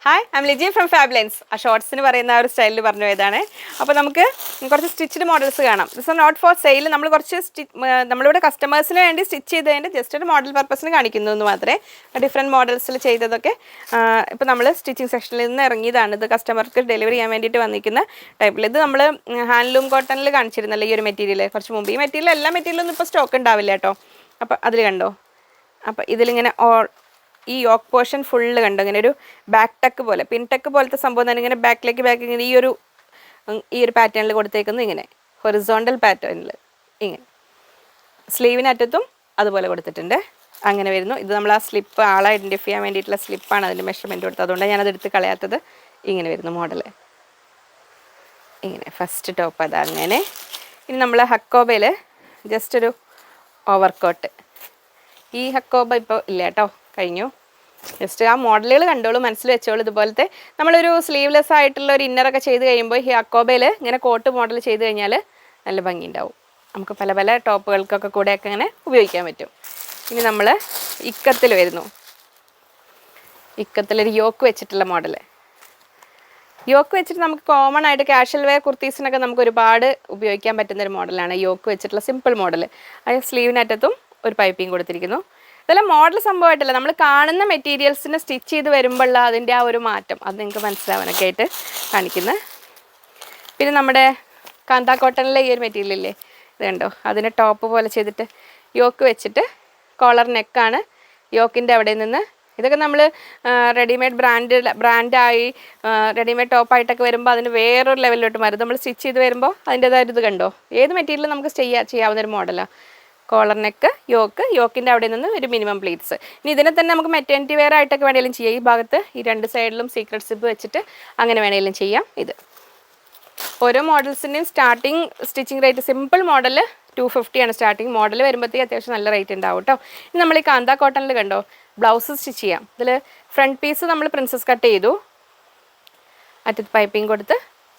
Hi, I M Liji from Fablines. ആ ഷോർട്സിന് പറയുന്ന ആ ഒരു സ്റ്റൈലിൽ പറഞ്ഞു പോയതാണ്. അപ്പോൾ നമുക്ക് കുറച്ച് സ്റ്റിച്ച്ഡ് മോഡൽസ് കാണാം. This are not for sale. നമ്മൾ കുറച്ച് നമ്മളിവിടെ കസ്റ്റമേഴ്സിന് വേണ്ടി സ്റ്റിച്ച് ചെയ്തതിൻ്റെ ജസ്റ്റ് ഒരു മോഡൽ പർപ്പസിന് കാണിക്കുന്നു എന്ന് മാത്രമേ. ഡിഫറെൻറ്റ് മോഡൽസിൽ ചെയ്തതൊക്കെ ഇപ്പോൾ നമ്മൾ സ്റ്റിച്ചിങ് സെക്ഷനിൽ നിന്ന് ഇറങ്ങിയതാണ്. ഇത് കസ്റ്റമർക്ക് ഡെലിവറി ചെയ്യാൻ വേണ്ടിയിട്ട് വന്നിരിക്കുന്ന ടൈപ്പിൽ. ഇത് നമ്മൾ ഹാൻഡ്ലൂം കോട്ടണിൽ കാണിച്ചിരുന്നല്ലോ ഈ ഒരു മെറ്റീരിയൽ കുറച്ച് മുമ്പ്. ഈ മെറ്റീരിയൽ എല്ലാ മെറ്റീരിയലൊന്നും ഇപ്പോൾ സ്റ്റോക്ക് ഉണ്ടാവില്ല കേട്ടോ. അപ്പോൾ അതിൽ കണ്ടോ, അപ്പോൾ ഇതിലിങ്ങനെ ഈ യോക്ക് പോർഷൻ ഫുള്ള് കണ്ടോ, ഇങ്ങനെ ഒരു ബാക്ക് ടക്ക് പോലെ പിൻ ടക്ക് പോലത്തെ സംഭവം തന്നെ ഇങ്ങനെ ബാക്കിലേക്ക് ഇങ്ങനെ ഈ ഒരു പാറ്റേണിൽ കൊടുത്തേക്കുന്നു. ഇങ്ങനെ ഹൊറിസോണ്ടൽ പാറ്റേണിൽ ഇങ്ങനെ സ്ലീവിനറ്റത്തും അതുപോലെ കൊടുത്തിട്ടുണ്ട്. അങ്ങനെ വരുന്നു. ഇത് നമ്മൾ ആ സ്ലിപ്പ് ആളെ ഐഡൻറ്റിഫൈ ചെയ്യാൻ വേണ്ടിയിട്ടുള്ള സ്ലിപ്പാണ് അതിൻ്റെ മെഷർമെൻറ്റ് കൊടുത്തത്. അതുകൊണ്ടാണ് ഞാനത് എടുത്ത് കളയാത്തത്. ഇങ്ങനെ വരുന്നു മോഡൽ. ഇങ്ങനെ ഫസ്റ്റ് ടോപ്പ് അത് അങ്ങനെ. ഇനി നമ്മൾ ഹക്കോബയിൽ ജസ്റ്റ് ഒരു ഓവർകോട്ട്. ഈ ഹക്കോബ ഇപ്പോൾ ഇല്ല കേട്ടോ, കഴിഞ്ഞു. ജസ്റ്റ് ആ മോഡലുകൾ കണ്ടോളൂ, മനസ്സിൽ വെച്ചോളൂ. ഇതുപോലത്തെ നമ്മളൊരു സ്ലീവ്ലെസ് ആയിട്ടുള്ള ഒരു ഇന്നറൊക്കെ ചെയ്ത് കഴിയുമ്പോൾ ഈ ഹക്കോബയിൽ ഇങ്ങനെ കോട്ട് മോഡൽ ചെയ്ത് കഴിഞ്ഞാൽ നല്ല ഭംഗി ഉണ്ടാവും. നമുക്ക് പല പല ടോപ്പുകൾക്കൊക്കെ കൂടെയൊക്കെ ഇങ്ങനെ ഉപയോഗിക്കാൻ പറ്റും. ഇനി നമ്മൾ ഇക്കത്തിൽ വരുന്നു. ഇക്കത്തിലൊരു യോക്ക് വെച്ചിട്ടുള്ള മോഡൽ. യോക്ക് വെച്ചിട്ട് നമുക്ക് കോമൺ ആയിട്ട് കാഷ്വൽ വെയർ കുർത്തീസിനൊക്കെ നമുക്ക് ഒരുപാട് ഉപയോഗിക്കാൻ പറ്റുന്നൊരു മോഡലാണ് യോക്ക് വെച്ചിട്ടുള്ള സിമ്പിൾ മോഡൽ. അത് സ്ലീവിനറ്റത്തും ഒരു പൈപ്പിംഗ് കൊടുത്തിരിക്കുന്നു. ഇതെല്ലാം മോഡൽ സംഭവമായിട്ടല്ല, നമ്മൾ കാണുന്ന മെറ്റീരിയൽസിനെ സ്റ്റിച്ച് ചെയ്ത് വരുമ്പോഴുള്ള അതിൻ്റെ ആ ഒരു മാറ്റം അത് നിങ്ങൾക്ക് മനസ്സിലാവാനൊക്കെ ആയിട്ട് കാണിക്കുന്നത്. പിന്നെ നമ്മുടെ കാന്താ കോട്ടണിലെ ഈ ഒരു മെറ്റീരിയൽ ഇല്ലേ, ഇത് കണ്ടോ, അതിനെ ടോപ്പ് പോലെ ചെയ്തിട്ട് യോക്ക് വെച്ചിട്ട് കോളർ നെക്കാണ്. യോക്കിൻ്റെ അവിടെ നിന്ന് ഇതൊക്കെ നമ്മൾ റെഡിമെയ്ഡ് ബ്രാൻഡായി റെഡിമെയ്ഡ് ടോപ്പായിട്ടൊക്കെ വരുമ്പോൾ അതിന് വേറൊരു ലെവലിലോട്ട് മാറും. നമ്മൾ സ്റ്റിച്ച് ചെയ്ത് വരുമ്പോൾ അതിൻ്റേതായൊരു ഇത് കണ്ടോ, ഏത് മെറ്റീരിയലും നമുക്ക് ചെയ്യാവുന്നൊരു മോഡലാണ്. കോളർ നെക്ക്, യോക്കിൻ്റെ അവിടെ നിന്ന് ഒരു മിനിമം പ്ലീറ്റ്സ്. ഇനി ഇതിനെ തന്നെ നമുക്ക് മെറ്റേണിറ്റി വെയർ ആയിട്ടൊക്കെ വേണമെങ്കിലും ചെയ്യാം. ഈ ഭാഗത്ത് ഈ രണ്ട് സൈഡിലും സീക്രട്ട് സിപ്പ് വെച്ചിട്ട് അങ്ങനെ വേണമെങ്കിലും ചെയ്യാം. ഇത് ഓരോ മോഡൽസിൻ്റെയും starting stitching rate simple model 250 starting. Model വരുമ്പോഴത്തേക്ക് അത്യാവശ്യം നല്ല റേറ്റ് ഉണ്ടാവും കേട്ടോ. ഇനി നമ്മൾ ഈ കാന്താ കോട്ടണിൽ കണ്ടോ ബ്ലൗസ് സ്റ്റിച്ച് ചെയ്യാം. ഇതിൽ ഫ്രണ്ട് പീസ് നമ്മൾ പ്രിൻസസ് കട്ട് ചെയ്തു, അറ്റത്ത് പൈപ്പിംഗ് കൊടുത്ത്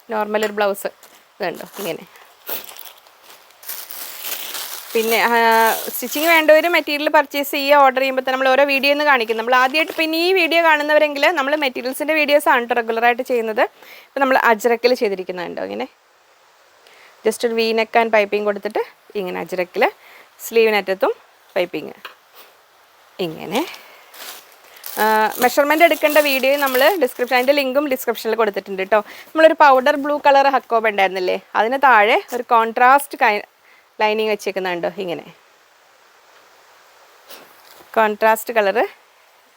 നോർമൽ ഒരു ബ്ലൗസ് ഇത് കണ്ടോ ഇങ്ങനെ. പിന്നെ സ്റ്റിച്ചിങ് വേണ്ടവർ മെറ്റീരിയൽ പർച്ചേസ് ചെയ്യുക, ഓർഡർ ചെയ്യുമ്പോൾ നമ്മൾ ഓരോ വീഡിയോ ഒന്ന് കാണിക്കും. നമ്മൾ ആദ്യമായിട്ട് പിന്നെ ഈ വീഡിയോ കാണുന്നവരെങ്കിൽ നമ്മൾ മെറ്റീരിയൽസിൻ്റെ വീഡിയോസാണ് കേട്ടോ റെഗുലറായിട്ട് ചെയ്യുന്നത്. ഇപ്പോൾ നമ്മൾ അജ്രക്കിൽ ചെയ്തിരിക്കുന്നുണ്ടോ ഇങ്ങനെ ജസ്റ്റ് ഒരു വീനെക്ക് ആൻഡ് പൈപ്പിംഗ് കൊടുത്തിട്ട് ഇങ്ങനെ അജ്രക്കിൽ സ്ലീവിനറ്റത്തും പൈപ്പിങ് ഇങ്ങനെ. മെഷർമെൻറ്റ് എടുക്കേണ്ട വീഡിയോ നമ്മൾ അതിൻ്റെ ലിങ്കും ഡിസ്ക്രിപ്ഷനിൽ കൊടുത്തിട്ടുണ്ട് കേട്ടോ. നമ്മളൊരു പൗഡർ ബ്ലൂ കളർ ഹക്കോബ ഉണ്ടായിരുന്നില്ലേ, അതിന് താഴെ ഒരു കോൺട്രാസ്റ്റ് ലൈനിങ് വെച്ചേക്കുന്നുണ്ടോ ഇങ്ങനെ കോൺട്രാസ്റ്റ് കളറ്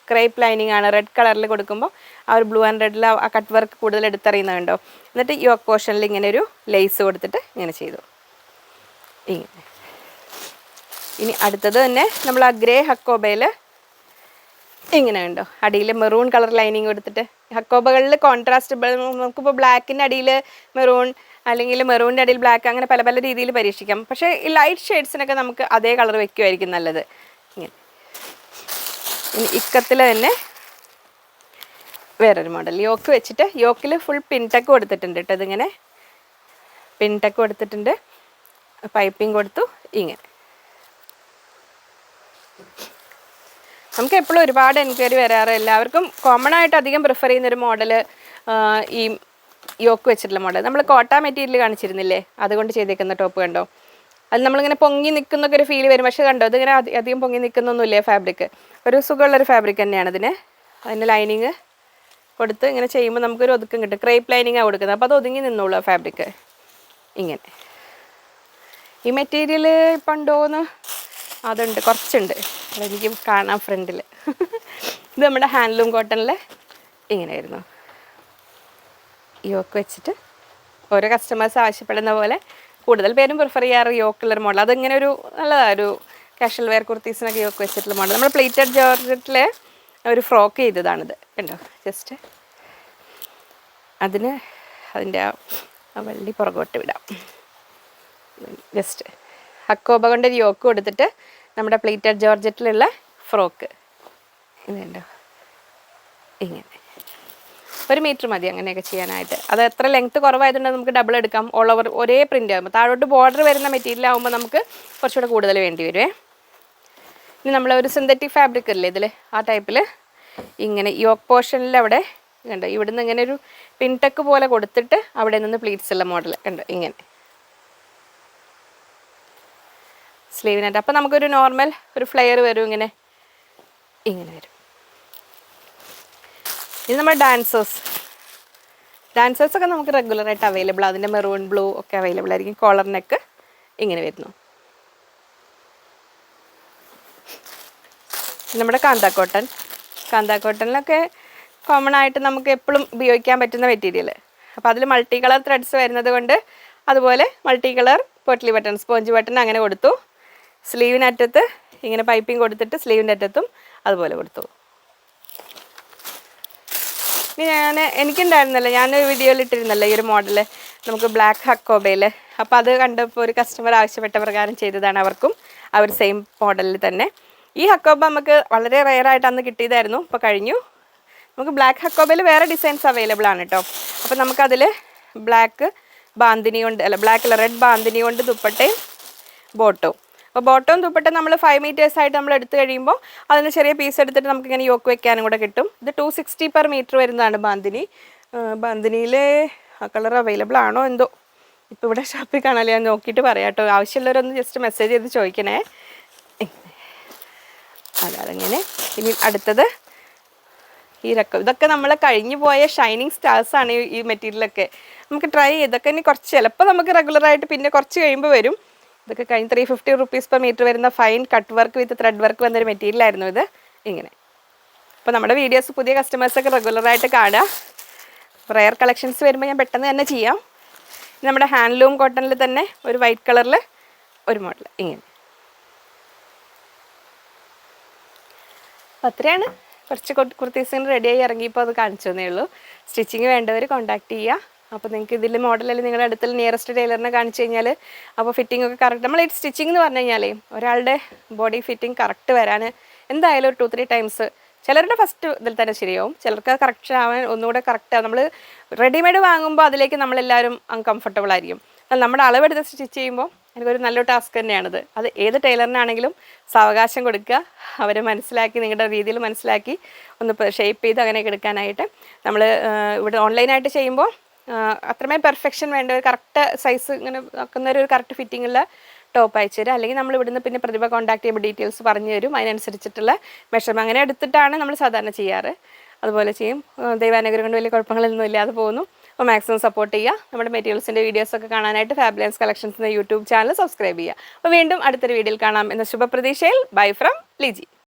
ക്രേപ്പ് ലൈനിങ് ആണ്. റെഡ് കളറിൽ കൊടുക്കുമ്പോൾ ആ ഒരു ബ്ലൂ ആൻഡ് റെഡിൽ ആ കട്ട് വർക്ക് കൂടുതൽ എടുത്തറിയുന്നുണ്ടോ. എന്നിട്ട് യോക്ക് പോർഷനിൽ ഇങ്ങനെ ഒരു ലേസ് കൊടുത്തിട്ട് ഇങ്ങനെ ചെയ്തു ഇങ്ങനെ. ഇനി അടുത്തത് തന്നെ നമ്മൾ ആ ഗ്രേ ഹക്കോബയിൽ ഇങ്ങനെ ഉണ്ടോ, അടിയിൽ മെറൂൺ കളർ ലൈനിങ് കൊടുത്തിട്ട്. ഹക്കോബകളിൽ കോൺട്രാസ്റ്റ് നമുക്കിപ്പോൾ ബ്ലാക്കിൻ്റെ അടിയിൽ മെറൂൺ അല്ലെങ്കിൽ മെറൂണിൻ്റെ അടിയിൽ ബ്ലാക്ക്, അങ്ങനെ പല പല രീതിയിൽ പരീക്ഷിക്കാം. പക്ഷേ ഈ ലൈറ്റ് ഷെയ്ഡ്സിനൊക്കെ നമുക്ക് അതേ കളർ വെക്കുമായിരിക്കും നല്ലത്. ഇങ്ങനെ ഇനി ഇക്കത്തിൽ തന്നെ വേറൊരു മോഡൽ യോക്ക് വെച്ചിട്ട് യോക്കിൽ ഫുൾ പിൻടക്ക് കൊടുത്തിട്ടുണ്ട് കേട്ടോ. ഇതിങ്ങനെ പിൻടക്ക് കൊടുത്തിട്ടുണ്ട്, പൈപ്പിംഗ് കൊടുത്തു ഇങ്ങനെ. നമുക്ക് എപ്പോഴും ഒരുപാട് എൻക്വയറി വരാറ്, എല്ലാവർക്കും കോമൺ ആയിട്ട് അധികം പ്രിഫർ ചെയ്യുന്നൊരു മോഡൽ ഈ യോക്ക് വെച്ചിട്ടുള്ള മോഡൽ. നമ്മൾ കോട്ട മെറ്റീരിയൽ കാണിച്ചിരുന്നില്ലേ, അതുകൊണ്ട് ചെയ്തേക്കുന്ന ടോപ്പ് കണ്ടോ. അത് നമ്മളിങ്ങനെ പൊങ്ങി നിൽക്കുന്നൊക്കെ ഒരു ഫീൽ വരും. പക്ഷേ കണ്ടോ ഇതിങ്ങനെ അധികം പൊങ്ങി നിൽക്കുന്നൊന്നുമില്ലേ, ഫാബ്രിക് ഒരു സുഖമുള്ളൊരു ഫാബ്രിക് തന്നെയാണ് ഇതിന്. അതിൻ്റെ ലൈനിങ് കൊടുത്ത് ഇങ്ങനെ ചെയ്യുമ്പോൾ നമുക്കൊരു ഒതുക്കം കിട്ടും. ക്രേപ്പ് ലൈനിങ്ങാണ് കൊടുക്കുന്നത്, അപ്പോൾ അത് ഒതുങ്ങി നിന്നോളൂ ഫാബ്രിക് ഇങ്ങനെ. ഈ മെറ്റീരിയൽ ഇപ്പം ഉണ്ടോയെന്ന് അതുണ്ട്, കുറച്ചുണ്ട്, അതെനിക്ക് കാണാം ഫ്രണ്ടിൽ. ഇത് നമ്മുടെ ഹാൻഡ്ലൂം കോട്ടണിൽ ഇങ്ങനെയായിരുന്നു യോക്ക് വെച്ചിട്ട്. ഓരോ കസ്റ്റമേഴ്സ് ആവശ്യപ്പെടുന്ന പോലെ കൂടുതൽ പേരും പ്രിഫർ ചെയ്യാറ് യോക്കുള്ളൊരു മോഡൽ. അതിങ്ങനെ ഒരു നല്ലതാണ്, ഒരു കാഷ്വൽ വെയർ കുർത്തീസിനൊക്കെ യോക്ക് വെച്ചിട്ടുള്ള മോഡൽ. നമ്മൾ പ്ലേറ്റഡ് ജോർജറ്റിൽ ഒരു ഫ്രോക്ക് ചെയ്തതാണിത് കണ്ടോ. ജസ്റ്റ് അതിൻ്റെ ആ വള്ളി പുറകോട്ട് വിടാം. ജസ്റ്റ് ഹക്കോബ കൊണ്ടൊരു യോക്ക് കൊടുത്തിട്ട് നമ്മുടെ പ്ലേറ്റഡ് ജോർജറ്റിലുള്ള ഫ്രോക്ക് ഇതുണ്ടോ ഇങ്ങനെ. 1 മീറ്റർ മതി അങ്ങനെയൊക്കെ ചെയ്യാനായിട്ട്. അത് എത്ര ലെങ്ത്ത് കുറവായതുകൊണ്ട് നമുക്ക് ഡബിൾ എടുക്കാം. ഓൾ ഓവർ ഒരേ പ്രിൻ്റ് ആകുമ്പോൾ താഴോട്ട് ബോർഡർ വരുന്ന മെറ്റീരിയൽ ആകുമ്പോൾ നമുക്ക് കുറച്ചുകൂടെ കൂടുതൽ വേണ്ടി വരുമേ. ഇനി നമ്മൾ ഒരു സിന്തറ്റിക് ഫാബ്രിക് അല്ലേ ഇതിൽ, ആ ടൈപ്പിൽ ഇങ്ങനെ യോക്ക് പോർഷനിൽ അവിടെ കണ്ടോ ഇവിടുന്ന് ഇങ്ങനെ ഒരു പിൻടെക്ക് പോലെ കൊടുത്തിട്ട് അവിടെ നിന്ന് പ്ലീറ്റ്സ് ഉള്ള മോഡൽ കണ്ടോ ഇങ്ങനെ സ്ലീവിനായിട്ട്. അപ്പോൾ നമുക്കൊരു നോർമൽ ഒരു ഫ്ലെയർ വരും ഇങ്ങനെ വരും. ഇത് നമ്മുടെ ഡാൻസേഴ്സൊക്കെ നമുക്ക് റെഗുലറായിട്ട് അവൈലബിൾ. അതിൻ്റെ മെറൂൺ ബ്ലൂ ഒക്കെ അവൈലബിൾ ആയിരിക്കും. കോളർ നെക്ക് ഇങ്ങനെ വരുന്നു. നമ്മുടെ കാന്ത കോട്ടണിലൊക്കെ കോമൺ ആയിട്ട് നമുക്ക് എപ്പോഴും ഉപയോഗിക്കാൻ പറ്റുന്ന മെറ്റീരിയൽ. അപ്പോൾ അതിൽ മൾട്ടി കളർ ത്രെഡ്സ് വരുന്നത് കൊണ്ട് അതുപോലെ multi colour potli button, sponge button അങ്ങനെ കൊടുത്തു. സ്ലീവിനറ്റത്ത് ഇങ്ങനെ പൈപ്പിംഗ് കൊടുത്തിട്ട് സ്ലീവിൻ്റെ അറ്റത്തും അതുപോലെ കൊടുത്തു. ഇനി എനിക്കുണ്ടായിരുന്നല്ലോ, ഞാൻ വീഡിയോയിൽ ഇട്ടിരുന്നല്ലോ ഈ ഒരു മോഡൽ നമുക്ക് ബ്ലാക്ക് ഹക്കോബയിൽ. അപ്പോൾ അത് കണ്ടപ്പോൾ ഒരു കസ്റ്റമർ ആവശ്യപ്പെട്ട പ്രകാരം ചെയ്തതാണ് അവർക്കും ആ ഒരു സെയിം മോഡലിൽ തന്നെ. ഈ ഹക്കോബ നമുക്ക് വളരെ റെയറായിട്ട് അന്ന് കിട്ടിയതായിരുന്നു, ഇപ്പോൾ കഴിഞ്ഞു. നമുക്ക് ബ്ലാക്ക് ഹക്കോബയിൽ വേറെ ഡിസൈൻസ് അവൈലബിൾ ആണ് കേട്ടോ. അപ്പോൾ നമുക്കതിൽ ബ്ലാക്ക് ബാന്തിനി കൊണ്ട് റെഡ് ബാന്തിനി കൊണ്ട് ദുപ്പട്ടയും ബോട്ടവും. അപ്പോൾ ബോട്ടവും ദുപ്പട്ട നമ്മൾ 5 മീറ്റേഴ്സ് ആയിട്ട് നമ്മൾ എടുത്തു കഴിയുമ്പോൾ അതിന് ചെറിയ പീസ് എടുത്തിട്ട് നമുക്കിങ്ങനെ യോക്ക് വെക്കാനും കൂടെ കിട്ടും. ഇത് 260 പെർ മീറ്റർ വരുന്നതാണ് ബാന്തിനി. ബാന്തിനിയിൽ ആ കളർ അവൈലബിൾ ആണോ എന്തോ, ഇപ്പോൾ ഇവിടെ ഷോപ്പിൽ കാണാൻ ഞാൻ നോക്കിയിട്ട് പറയാം കേട്ടോ. ആവശ്യമുള്ളവരൊന്ന് ജസ്റ്റ് മെസ്സേജ് ചെയ്ത് ചോദിക്കണേ. അതങ്ങനെ. ഇനി അടുത്തത് ഇതൊക്കെ നമ്മൾ കഴിഞ്ഞു പോയ ഷൈനിങ് സ്റ്റാർസാണ് ഈ മെറ്റീരിയലൊക്കെ. നമുക്ക് ട്രൈ ചെയ്തൊക്കെ ഇനി കുറച്ച് ചിലപ്പോൾ നമുക്ക് റെഗുലറായിട്ട് പിന്നെ കുറച്ച് കഴിയുമ്പോൾ വരും. ഇതൊക്കെ കഴിഞ്ഞ് 350 റുപ്പീസ് പെർ മീറ്റർ വരുന്ന fine cut work with thread work വന്നൊരു മെറ്റീരിയലായിരുന്നു ഇത് ഇങ്ങനെ. അപ്പോൾ നമ്മുടെ വീഡിയോസ് പുതിയ കസ്റ്റമേഴ്സൊക്കെ റെഗുലറായിട്ട് കാണുക. റെയർ കളക്ഷൻസ് വരുമ്പോൾ ഞാൻ പെട്ടെന്ന് തന്നെ ചെയ്യാം. നമ്മുടെ ഹാൻഡ്ലൂം കോട്ടണിൽ തന്നെ ഒരു വൈറ്റ് കളറിൽ ഒരു മോഡൽ ഇങ്ങനെ. അപ്പോൾ അത്രയാണ്. കുറച്ച് കുർത്തീസിന് റെഡിയായി ഇറങ്ങിയപ്പോൾ അത് കാണിച്ചു തന്നേ ഉള്ളൂ. സ്റ്റിച്ചിങ് വേണ്ടവർ കോൺടാക്ട് ചെയ്യുക. അപ്പോൾ നിങ്ങൾക്ക് ഇതിൽ മോഡലല്ലേ നിങ്ങളുടെ അടുത്തുള്ള നിയറസ്റ്റ് ടൈലറിനെ കാണിച്ചു കഴിഞ്ഞാൽ അപ്പോൾ ഫിറ്റിംഗ് ഒക്കെ കറക്റ്റ്. നമ്മൾ ഈ സ്റ്റിച്ചിങ് എന്ന് പറഞ്ഞു കഴിഞ്ഞാൽ ഒരാളുടെ ബോഡി ഫിറ്റിംഗ് കറക്റ്റ് വരാൻ എന്തായാലും ഒരു 2-3 ടൈംസ്. ചിലരുടെ ഫസ്റ്റ് ഇതിൽ തന്നെ ശരിയാവും, ചിലർക്ക് കറക്റ്റ് ആവാൻ ഒന്നുകൂടെ കറക്റ്റ്. നമ്മൾ റെഡിമെയ്ഡ് വാങ്ങുമ്പോൾ അതിലേക്ക് നമ്മളെല്ലാവരും അൺകംഫർട്ടബിൾ ആയിരിക്കും. നമ്മുടെ അളവെടുത്ത് സ്റ്റിച്ച് ചെയ്യുമ്പോൾ എനിക്കൊരു നല്ലൊരു ടാസ്ക് തന്നെയാണിത്. അത് ഏത് ടൈലറിനാണെങ്കിലും സാവകാശം കൊടുക്കുക, അവരെ മനസ്സിലാക്കി നിങ്ങളുടെ രീതിയിൽ മനസ്സിലാക്കി ഒന്ന് ഷേപ്പ് ചെയ്ത് അങ്ങനെയൊക്കെ എടുക്കാനായിട്ട്. നമ്മൾ ഇവിടെ ഓൺലൈനായിട്ട് ചെയ്യുമ്പോൾ അത്രമേൽ പെർഫെക്ഷൻ വേണ്ട ഒരു കറക്റ്റ് സൈസ് ഇങ്ങനെ ആക്കുന്ന ഒരു കറക്റ്റ് ഫിറ്റിങ്ങുള്ള ടോപ്പ് അയച്ചു തരും. അല്ലെങ്കിൽ നമ്മൾ ഇവിടുന്ന് പിന്നെ പ്രതിഭ കോൺടാക്ട് ചെയ്യുമ്പോൾ ഡീറ്റെയിൽസ് പറഞ്ഞു തരും. അതിനനുസരിച്ചിട്ടുള്ള മെഷർമെൻറ്റ് അങ്ങനെ എടുത്തിട്ടാണ് നമ്മൾ സാധാരണ ചെയ്യാറ്. അതുപോലെ ചെയ്യും. ദൈവാനുഗ്രഹം കൊണ്ട് വലിയ കുഴപ്പങ്ങളൊന്നും ഇല്ലാതെ പോകുന്നു. അപ്പോൾ മാക്സിമം സപ്പോർട്ട് ചെയ്യുക. നമ്മുടെ മെറ്റീരിയൽസിൻ്റെ വീഡിയോസൊക്കെ കാണാനായിട്ട് ഫാബുലൻസ് കളക്ഷൻസ് എന്ന യൂട്യൂബ് ചാനൽ സബ്സ്ക്രൈബ് ചെയ്യുക. അപ്പോൾ വീണ്ടും അടുത്തൊരു വീഡിയോയിൽ കാണാം എന്ന ശുഭപ്രതീക്ഷയിൽ. Bye from Liji.